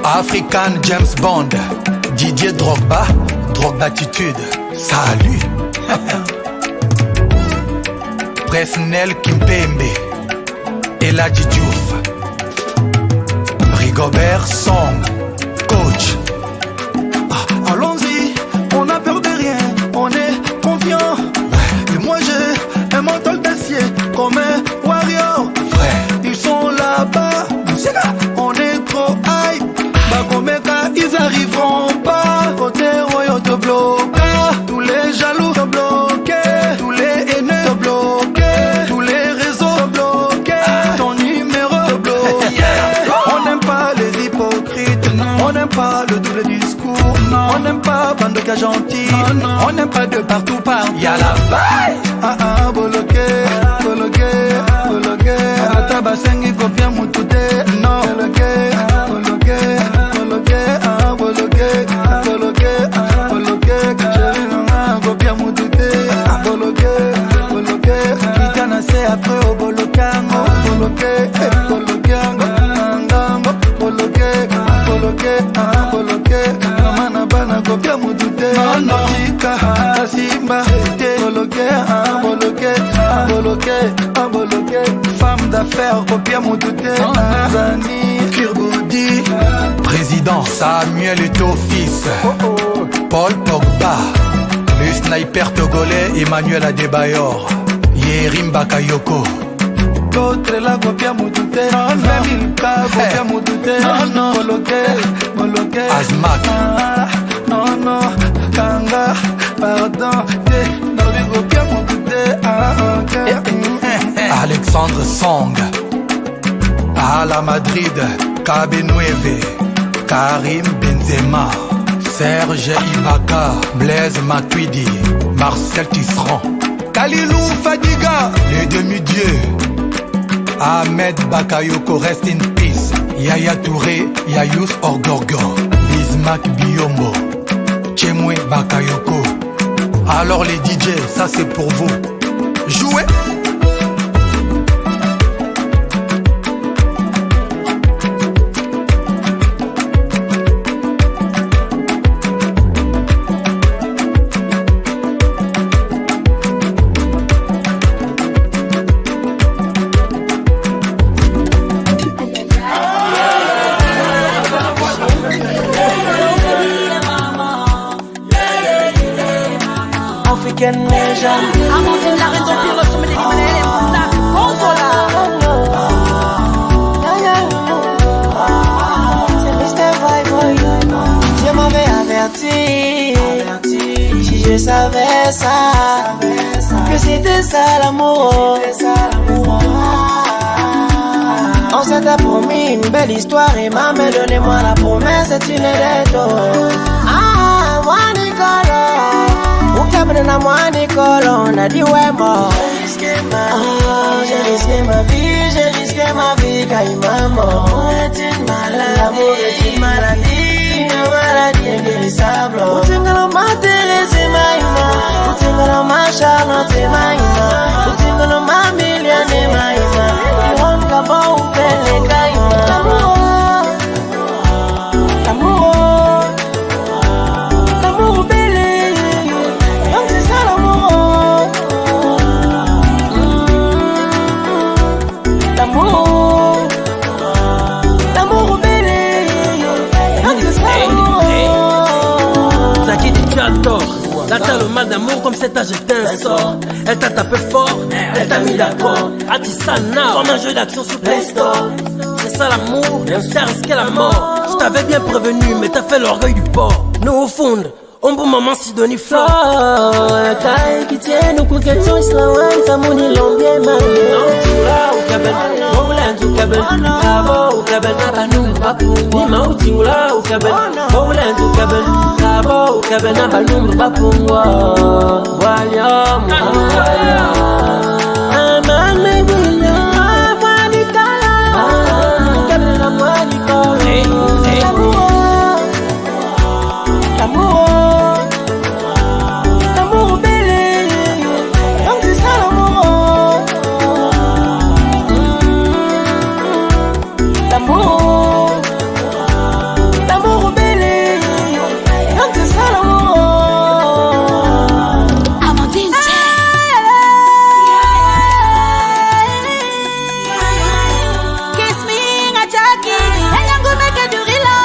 [SPEAKER 2] African James Bond, Didier Drogba, Drogbatitude, salut. Presnel Kimpembe, Eladi Diouf, Rigobert Song, coach.
[SPEAKER 12] Allons-y, on n'a peur de rien, on est confiant. Et moi j'ai un mental d'acier comme un warrior. Ils sont là-bas, on est trop high. Bakomeka, ils arriveront pas. Côté royaume te bloque, tous les jaloux te bloquent, tous les haineux te bloquent, tous les réseaux te bloquent, ton numéro te bloque. On n'aime pas les hypocrites, on n'aime pas le double discours, on n'aime pas bande de cas gentils, on n'aime pas de partout par y'a la balle. Bloqué, bloqué, bloqué. Atabasengi kopia mutute, non. Bloqué, bloqué, bloqué, bloqué, bloqué, bloqué. Chérie, kopia mutute, bloqué, bloqué. Kijana se après au bolokango, bloqué, bloqué, bloqué, bloqué, bloqué. Mana bana kopia mutute, tika, simba, bloqué, bloqué, bloqué, bloqué. Femme d'affaires, copia mutute, Zani, Kirgoudi.
[SPEAKER 2] Président Samuel Eto'o fils, Paul Pogba, le sniper togolais Emmanuel Adebayor, Yerim Bakayoko.
[SPEAKER 12] D'autres la copia mutute. 20 000 cas copia mutute. Moloke.
[SPEAKER 2] Azmak.
[SPEAKER 12] Non, Kanga, pardon. Nabi copia mutute.
[SPEAKER 2] Alexandre Song. À la Madrid, Cabe9, Karim Benzema, Serge Ibaka, Blaise Matuidi, Marcel Tisserand, Kalilou Fadiga, les demi-dieux, Ahmed Bakayoko, rest in peace, Yaya Touré, Yayous Orgorgor, Bismack Biombo, Chemwe Bakayoko. Alors les DJ, ça c'est pour vous. Jouez.
[SPEAKER 13] Africaine légende. Amandine la reine d'empire, le sommet des Libanais, les Moussa,
[SPEAKER 14] Je m'avais averti, si je savais ça, que c'était ça l'amour. On s'était promis une belle histoire et maman donnez-moi la promesse, c'est une lettre. Ah, moi Nicolas. Na moi Nicolas, on a dit ouais mort. J'ai risqué ma vie, car maman est une maladie. L'amour est une maladie inguérissable. Utingala ma Thérèse maïma, utingala ma Charlotte maïma, utingala ma Miliane maïma. Iron kaba upele kaima. L'amour belé. L'amour belé.
[SPEAKER 13] Zaki dit tu as tort. Là t'as le mal d'amour comme cet âge est un sort. Elle t'a tapé fort, elle t'a mis d'accord. Atisana, comme un jeu d'action sur Play Store. C'est ça l'amour, t'as risqué la mort. Je t'avais bien prévenu, mais t'as fait l'orgueil du port. Nous au fond, on peut maman Sidonie Flore.
[SPEAKER 14] Kai qui tient nos coquettons islamois, Tamouni l'ont bien marié. L'amour belé, donc c'est ça l'amour. L'amour belé, donc c'est ça l'amour. Amandine,
[SPEAKER 13] kiss me, Ngachaki, and I'm gonna make a durila.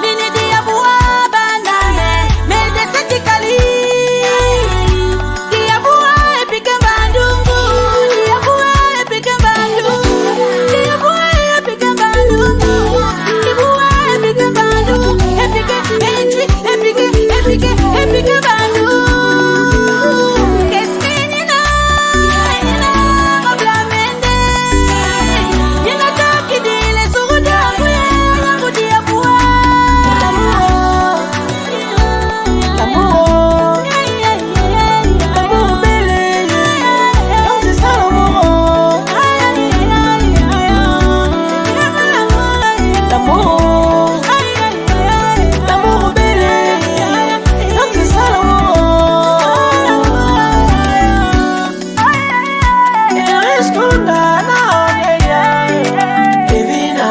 [SPEAKER 13] Nini dia bua banane, mais de cette cali. Dia bua epique bandungu, dia bua epique bandungu, dia bua epique bandungu, dia bua epique bandungu, epique bandungu. Kiss me, Nina, oblamende. Nina taki dile suguda kuya, nangu dia bua.
[SPEAKER 14] L'amour belé, donc c'est ça l'amour. L'amour belé, donc c'est ça l'amour. Et reste condamné, Evina,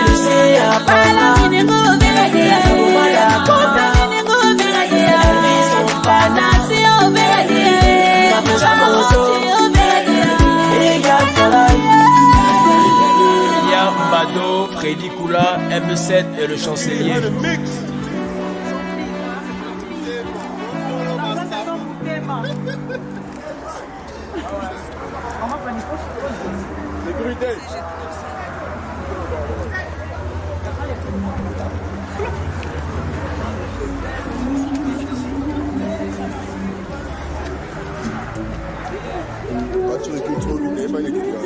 [SPEAKER 14] Lucia, Pala,
[SPEAKER 15] Lia Mbado, Freddy Koula, M7 et le chancelier.
[SPEAKER 16] Tu recules trop vite, n'avez pas l'équipe là.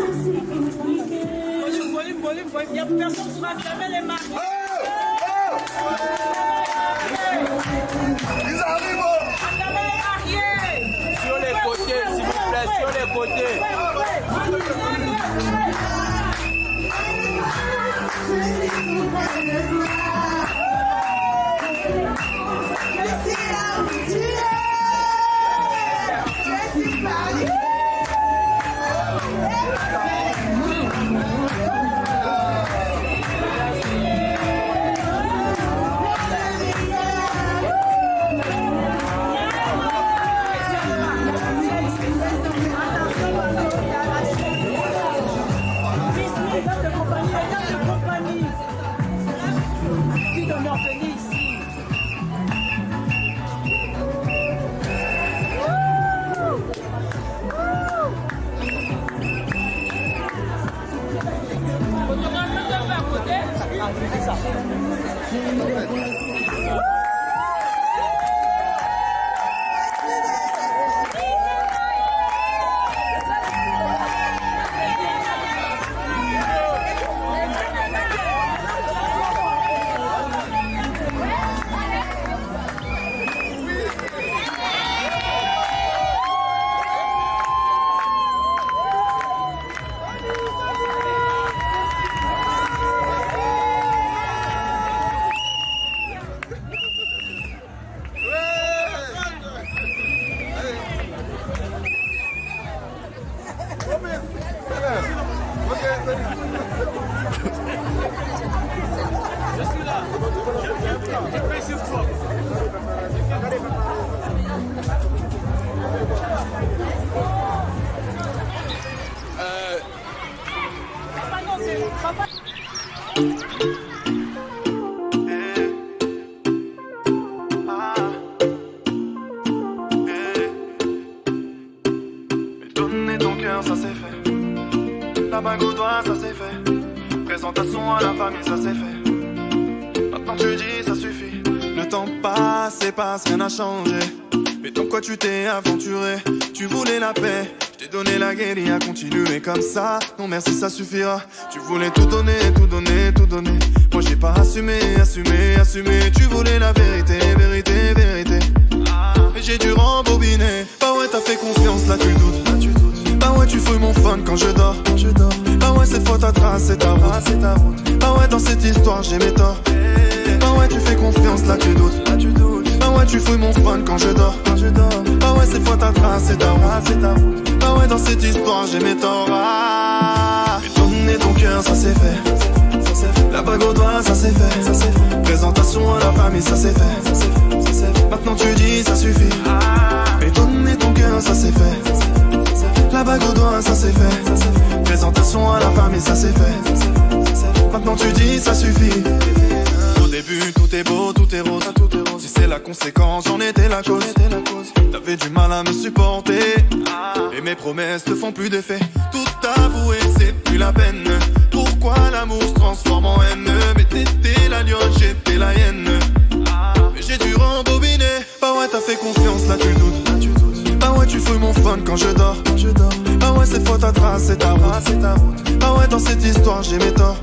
[SPEAKER 17] Volume, il n'y a personne qui va fermer les marques.
[SPEAKER 16] Ils arrivent.
[SPEAKER 15] Sur les côtés, s'il vous plaît, sur les côtés.
[SPEAKER 12] Donner ton cœur, ça c'est fait. La bague au doigt, ça c'est fait. Présentation à la famille, ça c'est fait. Maintenant tu dis, ça suffit. Le temps passe et passe, rien n'a changé. Mais dans quoi tu t'es aventuré? Tu voulais la paix, je t'ai donné la guerre et à continuer comme ça. Non merci, ça suffira. Tu voulais tout donner, tout donner, tout donner. Moi j'ai pas assumé. Tu voulais la vérité, vérité. Mais j'ai dû rembobiner. Bah ouais, t'as fait confiance, là tu doutes. Bah ouais, tu fouilles mon phone quand je dors. Bah ouais, cette fois ta trace, c'est ta route. Bah ouais, dans cette histoire j'ai mes torts. Bah ouais, tu fais confiance, là tu doutes. Bah ouais, tu fouilles mon phone quand je dors. Bah ouais, cette fois ta trace, c'est ta route. Bah ouais, dans cette histoire j'ai mes torts. Mais donner ton cœur, ça c'est fait. La bague au doigt, ça c'est fait. Présentation à la famille, ça c'est fait. Maintenant tu dis, ça suffit. Mais donner ton cœur, ça c'est fait. La bague au doigt, ça c'est fait. Présentation à la famille, ça c'est fait. Maintenant tu dis, ça suffit. Au début, tout est beau, tout est rose. Si c'est la conséquence, j'en étais la cause. T'avais du mal à me supporter. Et mes promesses te font plus d'effet. Tout avouer, c'est plus la peine. Pourquoi l'amour se transforme en haine? Mais t'étais la lionne, j'étais la hyène. Mais j'ai dû rembobiner. Bah ouais, t'as fait confiance, là tu doutes. Bah ouais, tu fouilles mon phone quand je dors. Bah ouais, cette fois ta trace, c'est ta route. Bah ouais, dans cette histoire j'ai mes torts.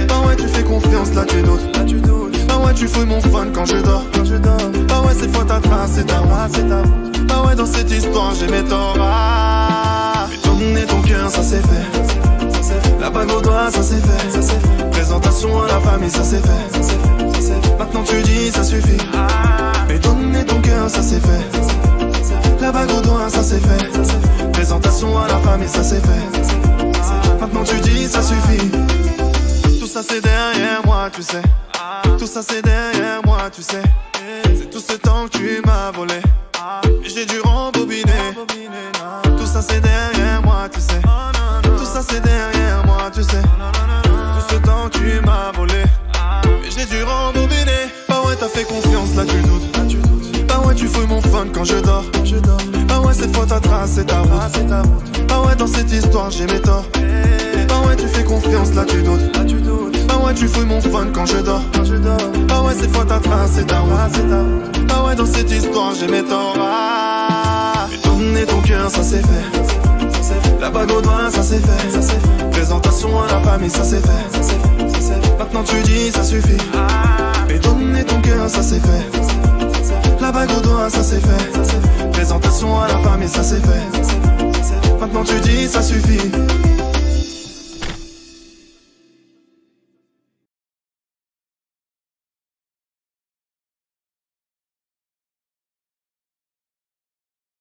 [SPEAKER 12] Bah ouais, tu fais confiance, là tu doutes. Bah ouais, tu fouilles mon phone quand je dors. Bah ouais, cette fois ta trace, c'est ta route. Bah ouais, dans cette histoire j'ai mes torts. Mais donner ton cœur, ça c'est fait. La bague au doigt, ça c'est fait. Présentation à la famille, ça c'est fait. Maintenant tu dis, ça suffit. Mais donner ton cœur, ça c'est fait. La bague au doigt, ça c'est fait. Présentation à la famille, ça c'est fait. Maintenant tu dis, ça suffit. Tout ça c'est derrière moi, tu sais. Tout ça c'est derrière moi, tu sais. C'est tout ce temps que tu m'as volé. Et j'ai dû rembobiner. Tout ça c'est derrière moi, tu sais. Tout ça c'est derrière moi, tu sais. Tout ce temps que tu m'as volé. Et j'ai dû rembobiner. Bah ouais, t'as fait confiance, là tu doutes. Bah ouais, tu fouilles mon phone quand je dors. Bah ouais, cette fois ta trace, c'est ta route. Bah ouais, dans cette histoire j'ai mes torts. Bah ouais, ouais, tu fais confiance, là tu doutes. Ah ouais, tu fouilles mon fun quand je dors. Ah ouais, cette fois t'as tracé ta route. Ah ouais, dans cette histoire j'ai mes torts. Et donner ton cœur, ça c'est fait. La bague au doigt, ça c'est fait. Présentation à la famille, ça c'est fait. Maintenant tu dis, ça suffit. Et donner ton cœur, ça c'est fait. La bague au doigt, ça c'est fait. Présentation à la famille, ça c'est fait. Maintenant tu dis, ça suffit.